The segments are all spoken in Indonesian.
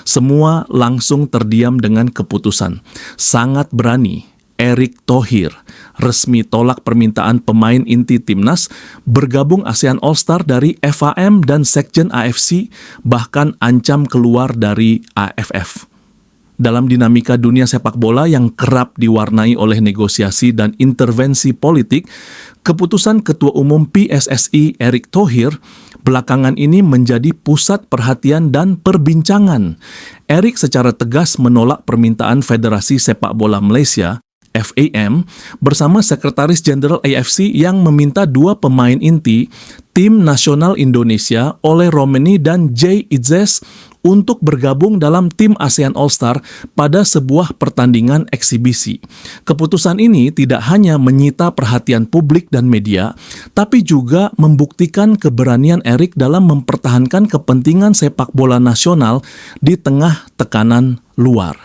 Semua langsung terdiam dengan keputusan. Sangat berani, Erick Thohir resmi tolak permintaan pemain inti timnas bergabung ASEAN All-Star dari FAM dan Sekjen AFC, bahkan ancam keluar dari AFF. Dalam dinamika dunia sepak bola yang kerap diwarnai oleh negosiasi dan intervensi politik, keputusan Ketua Umum PSSI Erick Thohir belakangan ini menjadi pusat perhatian dan perbincangan. Erick secara tegas menolak permintaan Federasi Sepak Bola Malaysia FAM bersama Sekretaris Jenderal AFC yang meminta dua pemain inti tim nasional Indonesia, Ole Romeni dan Jay Itzes, untuk bergabung dalam tim ASEAN All-Star pada sebuah pertandingan eksibisi. Keputusan ini tidak hanya menyita perhatian publik dan media, tapi juga membuktikan keberanian Erick dalam mempertahankan kepentingan sepak bola nasional di tengah tekanan luar.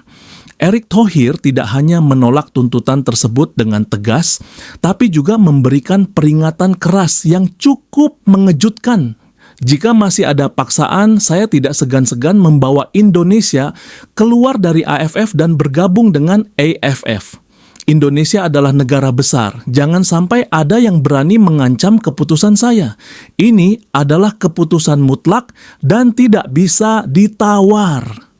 Erick Thohir tidak hanya menolak tuntutan tersebut dengan tegas, tapi juga memberikan peringatan keras yang cukup mengejutkan. Jika masih ada paksaan, saya tidak segan-segan membawa Indonesia keluar dari AFF dan bergabung dengan AFF. Indonesia adalah negara besar. Jangan sampai ada yang berani mengancam keputusan saya. Ini adalah keputusan mutlak dan tidak bisa ditawar.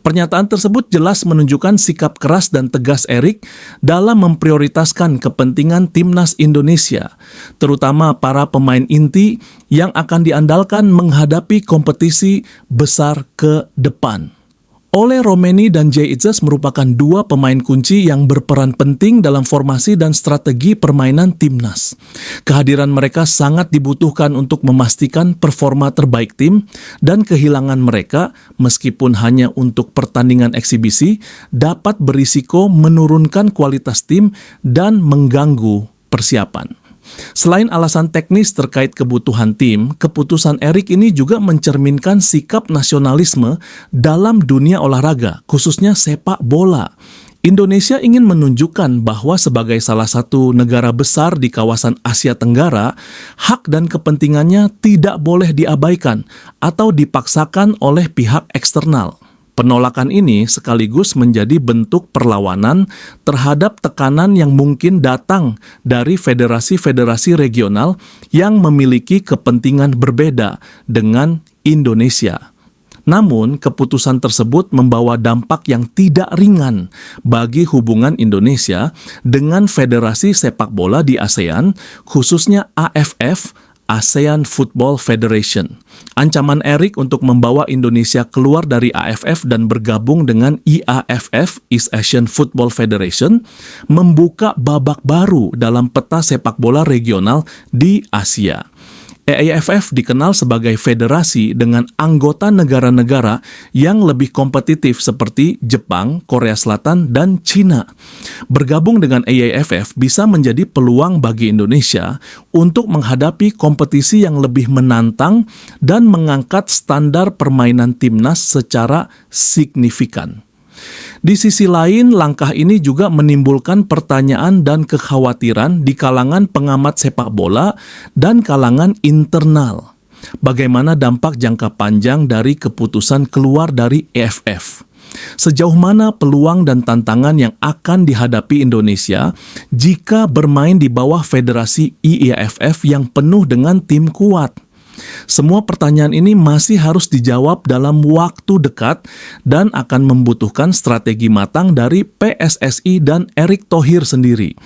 Pernyataan tersebut jelas menunjukkan sikap keras dan tegas Erick dalam memprioritaskan kepentingan timnas Indonesia, terutama para pemain inti yang akan diandalkan menghadapi kompetisi besar ke depan. Ole Romeni dan Jay Itzes merupakan dua pemain kunci yang berperan penting dalam formasi dan strategi permainan timnas. Kehadiran mereka sangat dibutuhkan untuk memastikan performa terbaik tim, dan kehilangan mereka, meskipun hanya untuk pertandingan eksibisi, dapat berisiko menurunkan kualitas tim dan mengganggu persiapan. Selain alasan teknis terkait kebutuhan tim, keputusan Erick ini juga mencerminkan sikap nasionalisme dalam dunia olahraga, khususnya sepak bola. Indonesia ingin menunjukkan bahwa sebagai salah satu negara besar di kawasan Asia Tenggara, hak dan kepentingannya tidak boleh diabaikan atau dipaksakan oleh pihak eksternal. Penolakan ini sekaligus menjadi bentuk perlawanan terhadap tekanan yang mungkin datang dari federasi-federasi regional yang memiliki kepentingan berbeda dengan Indonesia. Namun, keputusan tersebut membawa dampak yang tidak ringan bagi hubungan Indonesia dengan Federasi Sepak Bola di ASEAN, khususnya AFF, ASEAN Football Federation. Ancaman Erick untuk membawa Indonesia keluar dari AFF dan bergabung dengan IAFF, East Asian Football Federation, membuka babak baru dalam peta sepak bola regional di Asia. AFF dikenal sebagai federasi dengan anggota negara-negara yang lebih kompetitif seperti Jepang, Korea Selatan, dan Cina. Bergabung dengan AFF bisa menjadi peluang bagi Indonesia untuk menghadapi kompetisi yang lebih menantang dan mengangkat standar permainan timnas secara signifikan. Di sisi lain, langkah ini juga menimbulkan pertanyaan dan kekhawatiran di kalangan pengamat sepak bola dan kalangan internal. Bagaimana dampak jangka panjang dari keputusan keluar dari AFF? Sejauh mana peluang dan tantangan yang akan dihadapi Indonesia jika bermain di bawah Federasi IAFF yang penuh dengan tim kuat? Semua pertanyaan ini masih harus dijawab dalam waktu dekat dan akan membutuhkan strategi matang dari PSSI dan Erick Thohir sendiri.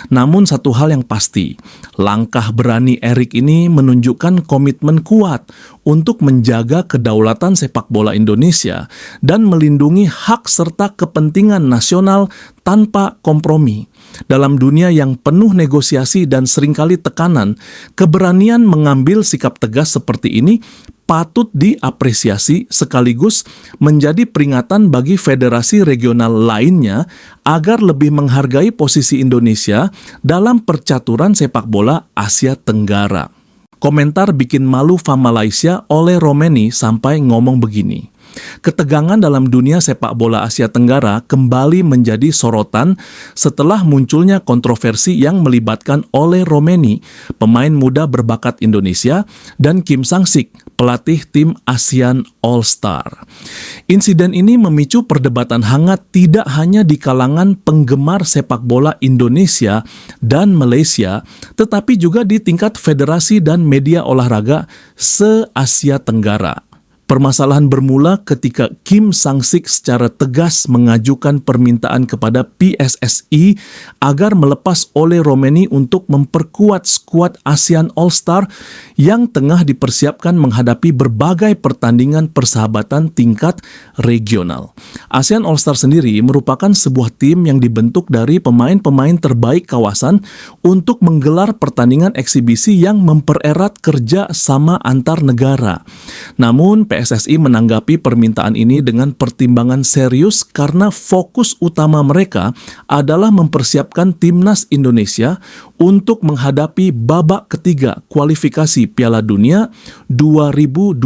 Namun satu hal yang pasti, langkah berani Erick ini menunjukkan komitmen kuat untuk menjaga kedaulatan sepak bola Indonesia dan melindungi hak serta kepentingan nasional tanpa kompromi. Dalam dunia yang penuh negosiasi dan seringkali tekanan, keberanian mengambil sikap tegas seperti ini patut diapresiasi sekaligus menjadi peringatan bagi federasi regional lainnya agar lebih menghargai posisi Indonesia dalam percaturan sepak bola Asia Tenggara. Komentar bikin malu fam Malaysia oleh Romeni sampai ngomong begini. Ketegangan dalam dunia sepak bola Asia Tenggara kembali menjadi sorotan setelah munculnya kontroversi yang melibatkan Ole Romeni, pemain muda berbakat Indonesia, dan Kim Sang-sik, pelatih tim ASEAN All-Star. Insiden ini memicu perdebatan hangat tidak hanya di kalangan penggemar sepak bola Indonesia dan Malaysia, tetapi juga di tingkat federasi dan media olahraga se-Asia Tenggara. Permasalahan bermula ketika Kim Sang-sik secara tegas mengajukan permintaan kepada PSSI agar melepas Ole Romeni untuk memperkuat skuad ASEAN All-Star yang tengah dipersiapkan menghadapi berbagai pertandingan persahabatan tingkat regional. ASEAN All-Star sendiri merupakan sebuah tim yang dibentuk dari pemain-pemain terbaik kawasan untuk menggelar pertandingan eksibisi yang mempererat kerja sama antar negara. Namun, PSSI menanggapi permintaan ini dengan pertimbangan serius karena fokus utama mereka adalah mempersiapkan timnas Indonesia untuk menghadapi babak ketiga kualifikasi Piala Dunia 2026,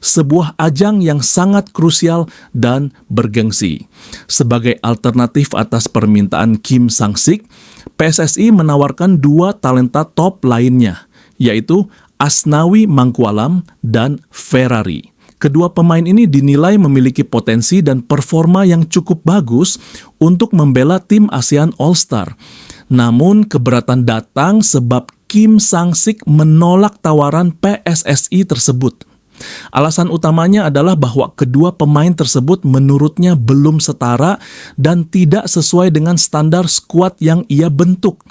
sebuah ajang yang sangat krusial dan bergengsi. Sebagai alternatif atas permintaan Kim Sang-sik, PSSI menawarkan dua talenta top lainnya, yaitu Asnawi Mangkualam dan Ferrari. Kedua pemain ini dinilai memiliki potensi dan performa yang cukup bagus untuk membela tim ASEAN All-Star. Namun keberatan datang sebab Kim Sang-sik menolak tawaran PSSI tersebut. Alasan utamanya adalah bahwa kedua pemain tersebut menurutnya belum setara dan tidak sesuai dengan standar skuad yang ia bentuk.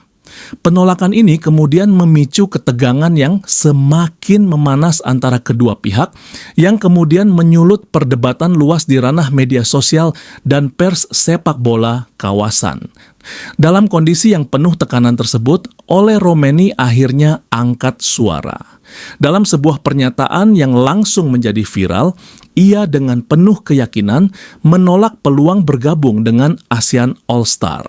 Penolakan ini kemudian memicu ketegangan yang semakin memanas antara kedua pihak, yang kemudian menyulut perdebatan luas di ranah media sosial dan pers sepak bola kawasan. Dalam kondisi yang penuh tekanan tersebut, Ole Romeni akhirnya angkat suara. Dalam sebuah pernyataan yang langsung menjadi viral, ia dengan penuh keyakinan menolak peluang bergabung dengan ASEAN All-Star.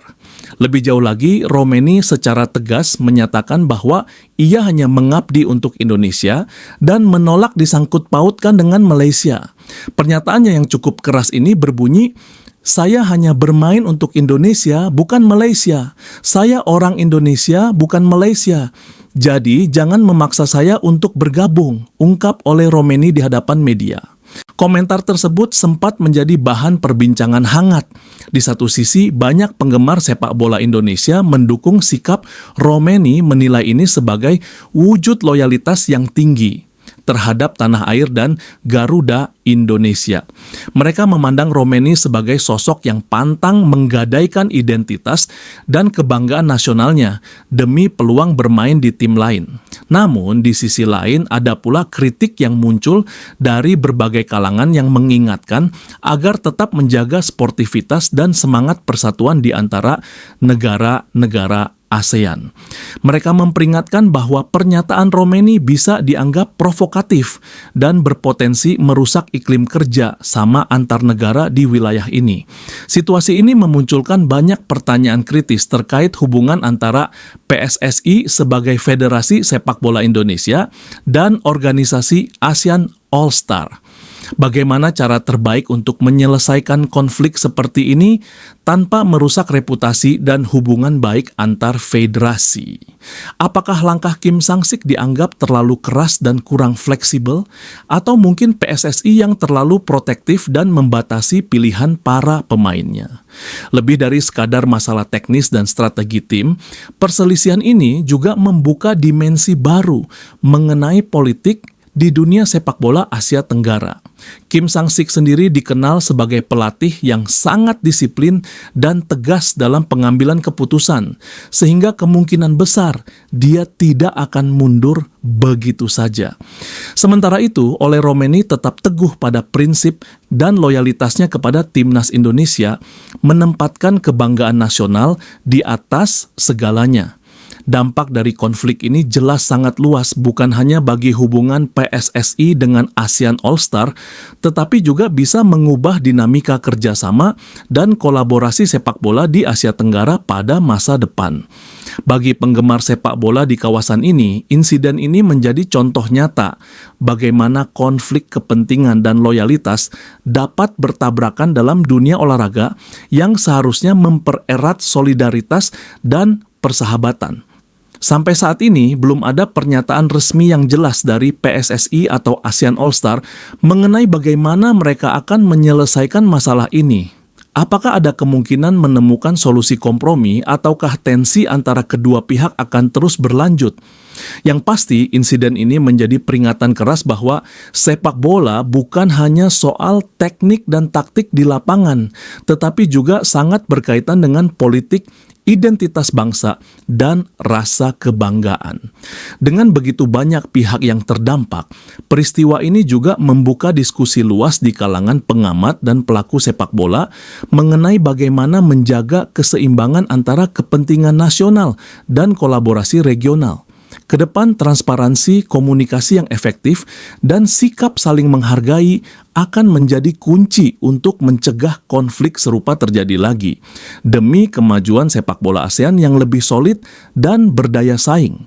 Lebih jauh lagi, Romeni secara tegas menyatakan bahwa ia hanya mengabdi untuk Indonesia dan menolak disangkut pautkan dengan Malaysia. Pernyataannya yang cukup keras ini berbunyi, "Saya hanya bermain untuk Indonesia, bukan Malaysia. Saya orang Indonesia, bukan Malaysia. Jadi, jangan memaksa saya untuk bergabung," ungkap oleh Romeni di hadapan media. Komentar tersebut sempat menjadi bahan perbincangan hangat. Di satu sisi, banyak penggemar sepak bola Indonesia mendukung sikap Romeni, menilai ini sebagai wujud loyalitas yang tinggi terhadap tanah air dan Garuda Indonesia. Mereka memandang Romeni sebagai sosok yang pantang menggadaikan identitas dan kebanggaan nasionalnya demi peluang bermain di tim lain. Namun, di sisi lain ada pula kritik yang muncul dari berbagai kalangan yang mengingatkan agar tetap menjaga sportivitas dan semangat persatuan di antara negara-negara ASEAN. Mereka memperingatkan bahwa pernyataan Romeni bisa dianggap provokatif dan berpotensi merusak iklim kerja sama antar negara di wilayah ini. Situasi ini memunculkan banyak pertanyaan kritis terkait hubungan antara PSSI sebagai Federasi Sepak Bola Indonesia dan organisasi ASEAN All-Star. Bagaimana cara terbaik untuk menyelesaikan konflik seperti ini tanpa merusak reputasi dan hubungan baik antar federasi? Apakah langkah Kim Sang-sik dianggap terlalu keras dan kurang fleksibel? Atau mungkin PSSI yang terlalu protektif dan membatasi pilihan para pemainnya? Lebih dari sekadar masalah teknis dan strategi tim, perselisihan ini juga membuka dimensi baru mengenai politik di dunia sepak bola Asia Tenggara. Kim Sang-sik sendiri dikenal sebagai pelatih yang sangat disiplin dan tegas dalam pengambilan keputusan, sehingga kemungkinan besar dia tidak akan mundur begitu saja. Sementara itu, Ole Romeni tetap teguh pada prinsip dan loyalitasnya kepada timnas Indonesia, menempatkan kebanggaan nasional di atas segalanya. Dampak dari konflik ini jelas sangat luas, bukan hanya bagi hubungan PSSI dengan ASEAN All-Star, tetapi juga bisa mengubah dinamika kerjasama dan kolaborasi sepak bola di Asia Tenggara pada masa depan. Bagi penggemar sepak bola di kawasan ini, insiden ini menjadi contoh nyata bagaimana konflik kepentingan dan loyalitas dapat bertabrakan dalam dunia olahraga yang seharusnya mempererat solidaritas dan persahabatan. Sampai saat ini, belum ada pernyataan resmi yang jelas dari PSSI atau ASEAN All-Star mengenai bagaimana mereka akan menyelesaikan masalah ini. Apakah ada kemungkinan menemukan solusi kompromi ataukah tensi antara kedua pihak akan terus berlanjut? Yang pasti, insiden ini menjadi peringatan keras bahwa sepak bola bukan hanya soal teknik dan taktik di lapangan, tetapi juga sangat berkaitan dengan politik, identitas bangsa, dan rasa kebanggaan. Dengan begitu banyak pihak yang terdampak, peristiwa ini juga membuka diskusi luas di kalangan pengamat dan pelaku sepak bola mengenai bagaimana menjaga keseimbangan antara kepentingan nasional dan kolaborasi regional. Kedepan, transparansi, komunikasi yang efektif, dan sikap saling menghargai akan menjadi kunci untuk mencegah konflik serupa terjadi lagi, demi kemajuan sepak bola ASEAN yang lebih solid dan berdaya saing.